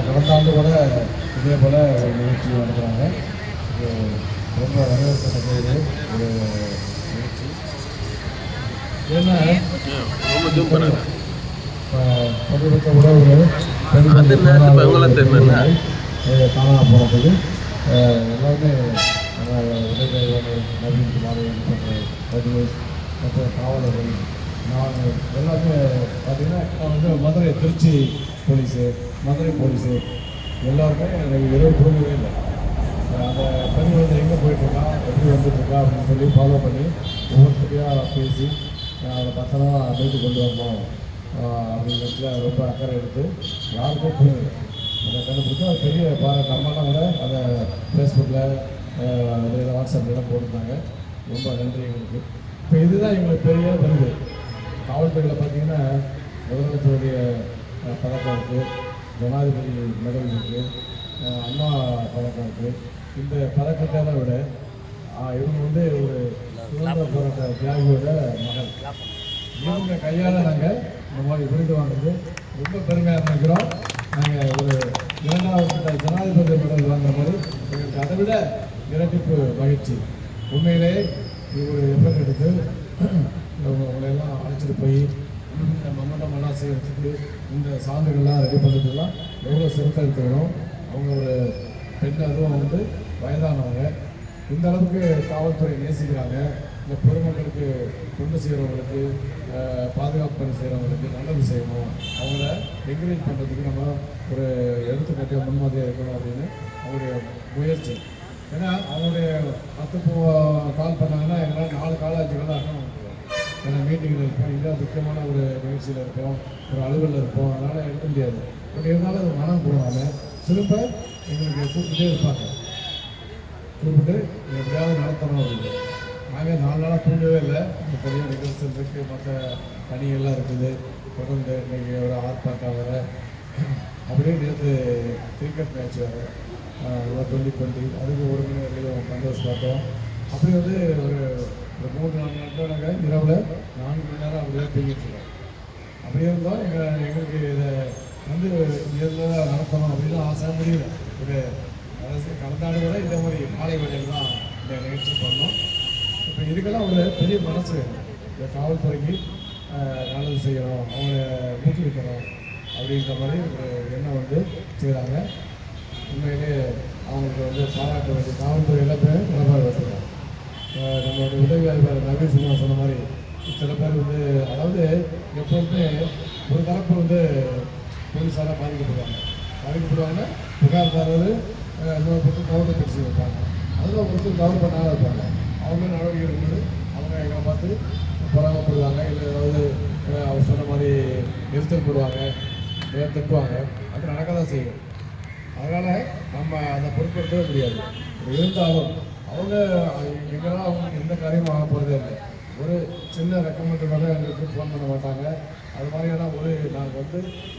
கடந்த ஆண்டு கூட இதே போல் ஒரு நிகழ்ச்சி நடத்துகிறாங்க. இது ரொம்ப வரவேற்கத்தக்கது ஒரு நிகழ்ச்சி. ஏன்னா பகிர்ந்த உறவுகள் காணாமல் போனதுக்கு எல்லாருமே உதவி நவீன்குமார் போன்ற ரஜினேஷ் மற்ற காவலர்கள் நான் எல்லாருமே பார்த்தீங்கன்னா மதுரை திருச்சி போலீஸு மதுரை போலீஸு எல்லாருமே எனக்கு இரவு தூங்கவே இல்லை. அந்த பெண் எங்கே போயிட்டுருக்கா எப்படி வந்துட்டுருக்கா அப்படின்னு சொல்லி ஃபாலோ பண்ணி ஒவ்வொருத்தரையாக பேசி அதை பத்திரமா மீட்டு கொண்டு வரணும் அப்படிங்கிறதுல ரொம்ப அக்கறை எடுத்து யாருக்கும் புரியுது அதை கண்டுபிடிச்சா அது பெரிய பாராட்டு. அம்மாலாம் கூட அதை ஃபேஸ்புக்கில் வாட்ஸ்அப்லாம் போட்டிருந்தாங்க. ரொம்ப நன்றி எங்களுக்கு. இப்போ இதுதான் எங்களுக்கு பெரிய பங்கு. காவல்துறையில் பார்த்தீங்கன்னா முதலமைச்சருடைய பதக்கம் இருக்குது, ஜனாதிபதி மெடல் இருக்குது, அண்ணா பதக்கம் இருக்குது. இந்த பதக்கத்தை விட இவங்க ஒரு சுதந்திர போராட்ட தியாகியோட மகள். இவங்க கையால் நாங்கள் இந்த மாதிரி விருது வாங்குறது ரொம்ப பெருமையாக நினைக்கிறோம். நாங்கள் ஒரு 2வது ஜனாதிபதி மெடல் வாங்குற மாதிரி எங்களுக்கு அதை விட இரட்டிப்பு மகிழ்ச்சி. உண்மையிலே இது ஒரு எஃபர்ட் எடுத்து உங்களையெல்லாம் அழைச்சிட்டு போய் இந்த மொமெண்டமெல்லாம் செய்கிறதுக்கு இந்த சான்றுகள்லாம் ரெடி பண்ணுறதுலாம் எவ்வளோ சிரத்தை எடுத்துக்கணும். அவங்க ஒரு பெண், அதுவும் வயதானவங்க. இந்த அளவுக்கு காவல்துறை நேசிக்கிறாங்க. இந்த பொதுமக்களுக்கு தொண்டு செய்கிறவங்களுக்கு, பாதுகாப்பு பணி செய்கிறவங்களுக்கு நல்லது செய்யணும், அவங்கள என்கரேஜ் பண்ணுறதுக்கு நம்ம ஒரு எடுத்துக்காட்டிய முன்மாதிரியாக இருக்கணும் அப்படின்னு அவங்களுடைய முயற்சி. ஏன்னா அவங்களுடைய 10 கால் பண்ணாங்கன்னா எங்களால் 4 கால் 5 காலாக இருக்கணும். ஏன்னா மீட்டிங்கில் இருப்போம், இல்லை முக்கியமான ஒரு நிகழ்ச்சியில் இருப்போம், ஒரு அலுவலில் இருப்போம், அதனால் எடுக்க முடியாது. பட் இருந்தாலும் அது மனம் போகாமல் திரும்ப எங்களுக்கு கூப்பிட்டுட்டே இருப்பாங்க. கூப்பிட்டு எப்படியாவது நடத்தணும் அப்படின்னு. நாங்கள் 4 நாளாக தூங்கவே இல்லை. இந்த பெரிய நிகழ்ச்சி இருக்குது, மற்ற பணிகள்லாம் இருக்குது. தொடர்ந்து இன்றைக்கி ஒரு ஆர்ப்பாட்டம் வேறு. அப்படியே நேற்று கிரிக்கெட் மேட்ச் வேறு 2020 அதுக்கு 1 மணி வரைக்கும் பந்தோஸ் பார்த்தோம். அப்படி ஒரு 3-4 நாட்கள் நாங்கள் இரவில் 4 மணி நேரம் அப்படியே தூங்கிட்டுருக்கோம். அப்படியே இருந்தோம். எங்களுக்கு இதை இதில் நடத்தணும் அப்படின்னு ஆசை முடியல. ஒரு கடந்த ஆண்டு கூட இந்த மாதிரி மாலை வேலையில் தான் இந்த நிகழ்ச்சி பண்ணோம். இப்போ இதுக்கெல்லாம் ஒரு பெரிய மனசு வேணும். இந்த காவல்துறைக்கு நல்லது செய்யணும், அவங்கள ஊக்குவிக்கணும் அப்படின்ற மாதிரி ஒரு எண்ணம் செய்கிறாங்க. உண்மையிலே அவங்களுக்கு பாராட்ட வேண்டிய காவல்துறை எல்லாமே நிலமாக வச்சுருக்கோம். நம்மளுடைய உதவி அதிபர் நவீன்குமார் சொன்ன மாதிரி சில பேர் அதாவது எப்போதுமே ஒரு தரப்பு போலீஸாராக பாதிக்கப்படுவாங்கன்னா புகார்தாரர் இன்னொரு பக்கம் கவர்மெண்ட் கட்சி வைப்பாங்க. அதில் ஒருத்தர் கவர் பண்ணாத இருப்பாங்க. அவங்க நடவடிக்கை எடுக்கும்போது அவங்க எங்களை பார்த்து பொறாமப்படுவாங்க, இல்லை ஏதாவது அவர் சொன்ன மாதிரி நிறுத்தல் போடுவாங்க, திட்டுவாங்க. அது நடக்க தான் செய்யும். அதனால் நம்ம அதை பொருட்படுத்தவே முடியாது. இருந்தாலும் அவங்க எங்கெல்லாம் அவங்களுக்கு எந்த காரியமும் ஆக போகிறதே இல்லை. ஒரு சின்ன ரெக்கமெண்ட் கூட எங்களுக்கு ஃபோன் பண்ண மாட்டாங்க. அது மாதிரியான நாங்கள்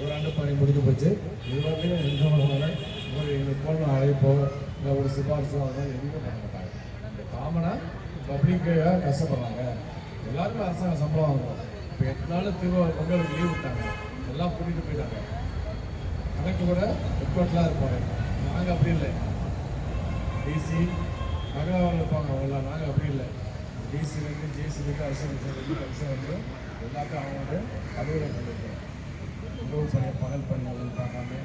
ஒரு ஆண்டு பணி முடிஞ்சு போச்சு. இது வரைக்கும் எங்களுக்கு ஃபோன் அழைப்போ இல்லை ஒரு சிபாரிசோ அதெல்லாம் எதுவுமே பண்ண மாட்டாங்க. இந்த காமனாக பப்ளிக்காக கஷ்டப்படுறாங்க. எல்லாருமே அரசாங்க சம்பளம் வாங்குவோம். இப்போ 8 நாள் பொங்கலுக்கு லீவ் விட்டாங்க, எல்லாம் கூட்டிகிட்டு போயிட்டாங்க. கணக்கு கூட ஹெட்குவார்ட்டர்லாம் இருப்பாங்க. நாங்கள் அப்படி இல்லை. டிசி நகராவில் இருப்பாங்க அவங்களாம். நாங்கள் அப்படி இல்லை. டிசிலேருந்து ஜேசிலேருந்து அரசியல் கமிஷன் எல்லாத்தையும் அவங்க அலுவலகம் பண்ணியிருக்கோம். உணவு பணி, பகல் பணி பார்க்காம